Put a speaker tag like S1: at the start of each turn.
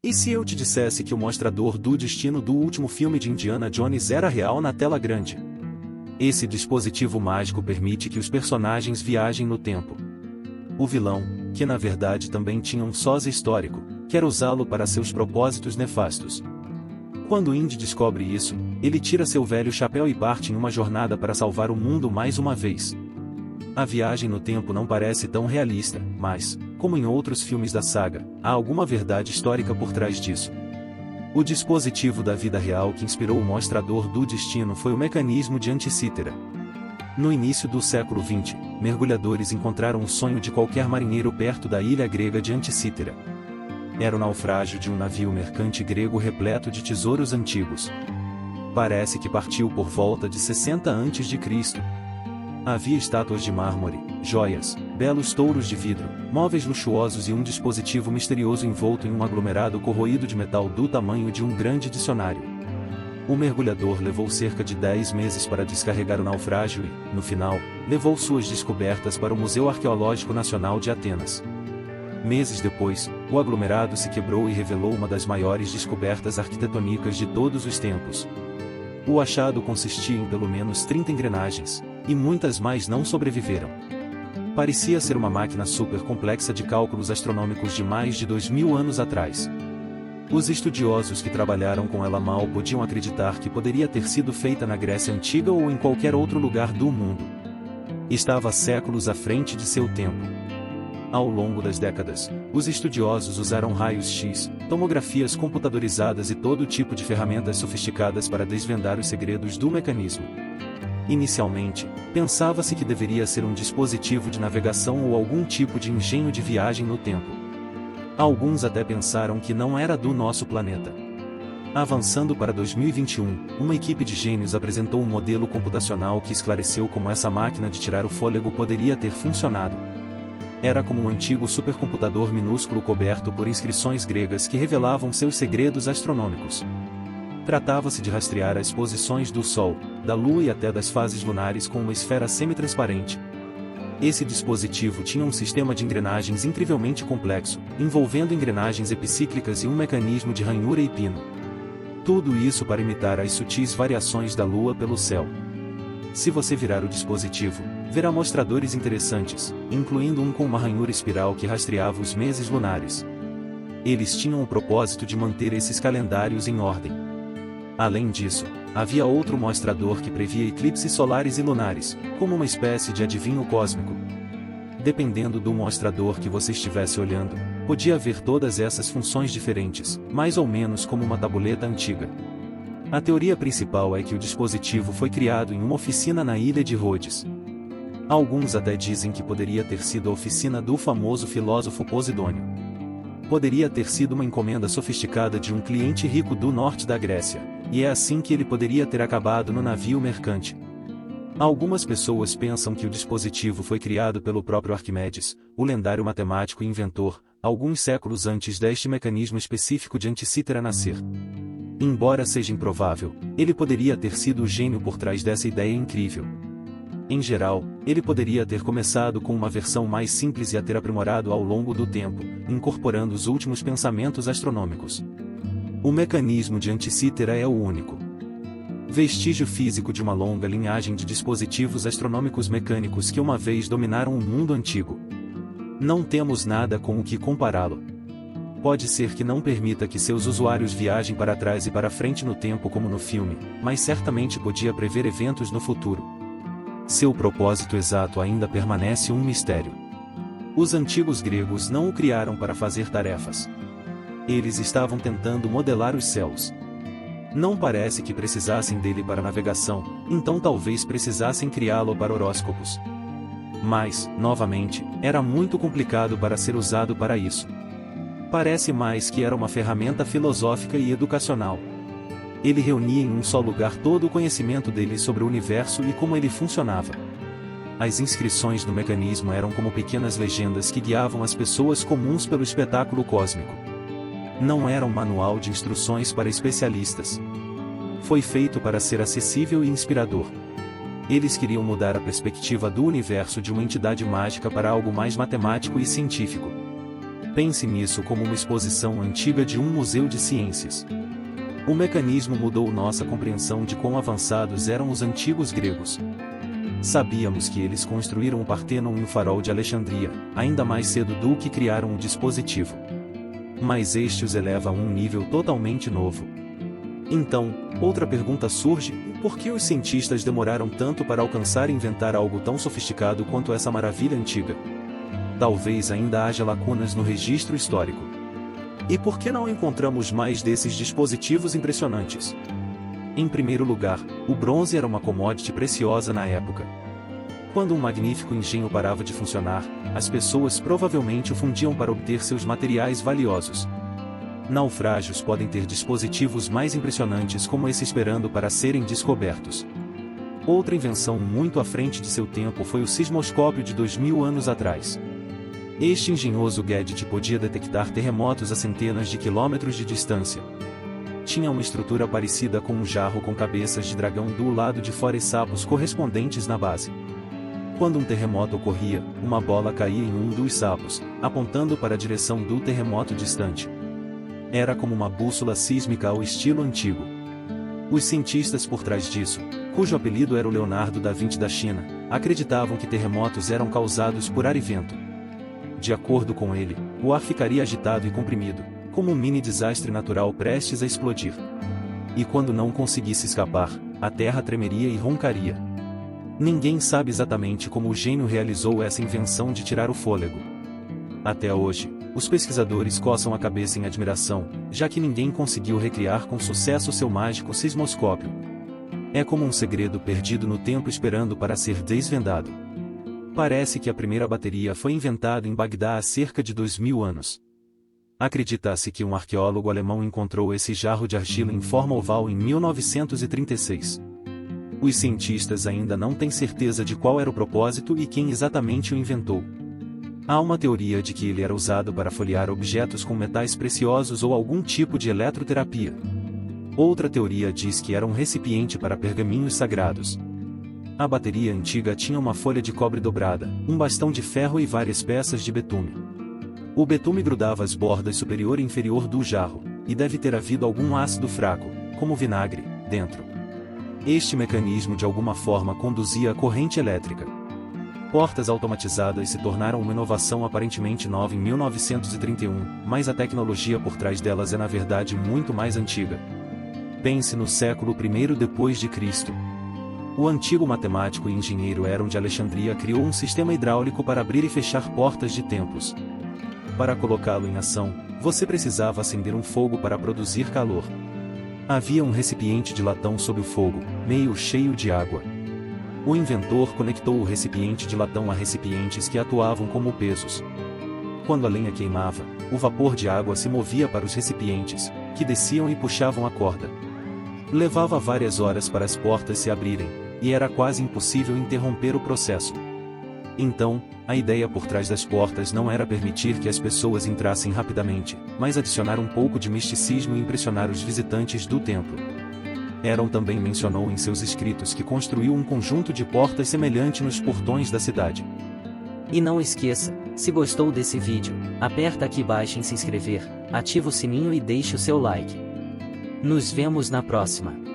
S1: E se eu te dissesse que o mostrador do destino do último filme de Indiana Jones era real na tela grande? Esse dispositivo mágico permite que os personagens viajem no tempo. O vilão, que na verdade também tinha um sósia histórico, quer usá-lo para seus propósitos nefastos. Quando Indy descobre isso, ele tira seu velho chapéu e parte em uma jornada para salvar o mundo mais uma vez. A viagem no tempo não parece tão realista, mas, como em outros filmes da saga, há alguma verdade histórica por trás disso. O dispositivo da vida real que inspirou o mostrador do destino foi o mecanismo de Anticítera. No início do século XX, mergulhadores encontraram o sonho de qualquer marinheiro perto da ilha grega de Anticítera. Era o naufrágio de um navio mercante grego repleto de tesouros antigos. Parece que partiu por volta de 60 a.C. Havia estátuas de mármore, joias, belos touros de vidro, móveis luxuosos e um dispositivo misterioso envolto em um aglomerado corroído de metal do tamanho de um grande dicionário. O mergulhador levou cerca de 10 meses para descarregar o naufrágio e, no final, levou suas descobertas para o Museu Arqueológico Nacional de Atenas. Meses depois, o aglomerado se quebrou e revelou uma das maiores descobertas arquitetônicas de todos os tempos. O achado consistia em pelo menos 30 engrenagens, e muitas mais não sobreviveram. Parecia ser uma máquina super complexa de cálculos astronômicos de mais de 2000 anos atrás. Os estudiosos que trabalharam com ela mal podiam acreditar que poderia ter sido feita na Grécia Antiga ou em qualquer outro lugar do mundo. Estava séculos à frente de seu tempo. Ao longo das décadas, os estudiosos usaram raios-x, tomografias computadorizadas e todo tipo de ferramentas sofisticadas para desvendar os segredos do mecanismo. Inicialmente, pensava-se que deveria ser um dispositivo de navegação ou algum tipo de engenho de viagem no tempo. Alguns até pensaram que não era do nosso planeta. Avançando para 2021, uma equipe de gênios apresentou um modelo computacional que esclareceu como essa máquina de tirar o fôlego poderia ter funcionado. Era como um antigo supercomputador minúsculo coberto por inscrições gregas que revelavam seus segredos astronômicos. Tratava-se de rastrear as posições do Sol, da Lua e até das fases lunares com uma esfera semi-transparente. Esse dispositivo tinha um sistema de engrenagens incrivelmente complexo, envolvendo engrenagens epicíclicas e um mecanismo de ranhura e pino. Tudo isso para imitar as sutis variações da Lua pelo céu. Se você virar o dispositivo, verá mostradores interessantes, incluindo um com uma ranhura espiral que rastreava os meses lunares. Eles tinham o propósito de manter esses calendários em ordem. Além disso, havia outro mostrador que previa eclipses solares e lunares, como uma espécie de adivinho cósmico. Dependendo do mostrador que você estivesse olhando, podia haver todas essas funções diferentes, mais ou menos como uma tabuleta antiga. A teoria principal é que o dispositivo foi criado em uma oficina na ilha de Rhodes. Alguns até dizem que poderia ter sido a oficina do famoso filósofo Posidônio. Poderia ter sido uma encomenda sofisticada de um cliente rico do norte da Grécia, e é assim que ele poderia ter acabado no navio mercante. Algumas pessoas pensam que o dispositivo foi criado pelo próprio Arquimedes, o lendário matemático e inventor, alguns séculos antes deste mecanismo específico de Anticítera nascer. Embora seja improvável, ele poderia ter sido o gênio por trás dessa ideia incrível. Em geral, ele poderia ter começado com uma versão mais simples e a ter aprimorado ao longo do tempo, incorporando os últimos pensamentos astronômicos. O mecanismo de Anticítera é o único vestígio físico de uma longa linhagem de dispositivos astronômicos mecânicos que uma vez dominaram o mundo antigo. Não temos nada com o que compará-lo. Pode ser que não permita que seus usuários viajem para trás e para frente no tempo como no filme, mas certamente podia prever eventos no futuro. Seu propósito exato ainda permanece um mistério. Os antigos gregos não o criaram para fazer tarefas. Eles estavam tentando modelar os céus. Não parece que precisassem dele para navegação, então talvez precisassem criá-lo para horóscopos. Mas, novamente, era muito complicado para ser usado para isso. Parece mais que era uma ferramenta filosófica e educacional. Ele reunia em um só lugar todo o conhecimento dele sobre o universo e como ele funcionava. As inscrições no mecanismo eram como pequenas legendas que guiavam as pessoas comuns pelo espetáculo cósmico. Não era um manual de instruções para especialistas. Foi feito para ser acessível e inspirador. Eles queriam mudar a perspectiva do universo de uma entidade mágica para algo mais matemático e científico. Pense nisso como uma exposição antiga de um museu de ciências. O mecanismo mudou nossa compreensão de quão avançados eram os antigos gregos. Sabíamos que eles construíram o Partenon e o Farol de Alexandria, ainda mais cedo do que criaram o dispositivo. Mas este os eleva a um nível totalmente novo. Então, outra pergunta surge: por que os cientistas demoraram tanto para alcançar e inventar algo tão sofisticado quanto essa maravilha antiga? Talvez ainda haja lacunas no registro histórico. E por que não encontramos mais desses dispositivos impressionantes? Em primeiro lugar, o bronze era uma commodity preciosa na época. Quando um magnífico engenho parava de funcionar, as pessoas provavelmente o fundiam para obter seus materiais valiosos. Naufrágios podem ter dispositivos mais impressionantes como esse esperando para serem descobertos. Outra invenção muito à frente de seu tempo foi o sismoscópio de 2000 anos atrás. Este engenhoso gadget podia detectar terremotos a centenas de quilômetros de distância. Tinha uma estrutura parecida com um jarro com cabeças de dragão do lado de fora e sapos correspondentes na base. Quando um terremoto ocorria, uma bola caía em um dos sapos, apontando para a direção do terremoto distante. Era como uma bússola sísmica ao estilo antigo. Os cientistas por trás disso, cujo apelido era o Leonardo da Vinci da China, acreditavam que terremotos eram causados por ar e vento. De acordo com ele, o ar ficaria agitado e comprimido, como um mini desastre natural prestes a explodir. E quando não conseguisse escapar, a terra tremeria e roncaria. Ninguém sabe exatamente como o gênio realizou essa invenção de tirar o fôlego. Até hoje, os pesquisadores coçam a cabeça em admiração, já que ninguém conseguiu recriar com sucesso seu mágico sismoscópio. É como um segredo perdido no tempo esperando para ser desvendado. Parece que a primeira bateria foi inventada em Bagdá há cerca de 2000 anos. Acredita-se que um arqueólogo alemão encontrou esse jarro de argila em forma oval em 1936. Os cientistas ainda não têm certeza de qual era o propósito e quem exatamente o inventou. Há uma teoria de que ele era usado para folhear objetos com metais preciosos ou algum tipo de eletroterapia. Outra teoria diz que era um recipiente para pergaminhos sagrados. A bateria antiga tinha uma folha de cobre dobrada, um bastão de ferro e várias peças de betume. O betume grudava as bordas superior e inferior do jarro, e deve ter havido algum ácido fraco, como vinagre, dentro. Este mecanismo de alguma forma conduzia a corrente elétrica. Portas automatizadas se tornaram uma inovação aparentemente nova em 1931, mas a tecnologia por trás delas é na verdade muito mais antiga. Pense no século I depois de Cristo. O antigo matemático e engenheiro Herón de Alexandria criou um sistema hidráulico para abrir e fechar portas de templos. Para colocá-lo em ação, você precisava acender um fogo para produzir calor. Havia um recipiente de latão sob o fogo, meio cheio de água. O inventor conectou o recipiente de latão a recipientes que atuavam como pesos. Quando a lenha queimava, o vapor de água se movia para os recipientes, que desciam e puxavam a corda. Levava várias horas para as portas se abrirem, e era quase impossível interromper o processo. Então, a ideia por trás das portas não era permitir que as pessoas entrassem rapidamente, mas adicionar um pouco de misticismo e impressionar os visitantes do templo. Herón também mencionou em seus escritos que construiu um conjunto de portas semelhante nos portões da cidade.
S2: E não esqueça, se gostou desse vídeo, aperta aqui embaixo em se inscrever, ativa o sininho e deixe o seu like. Nos vemos na próxima.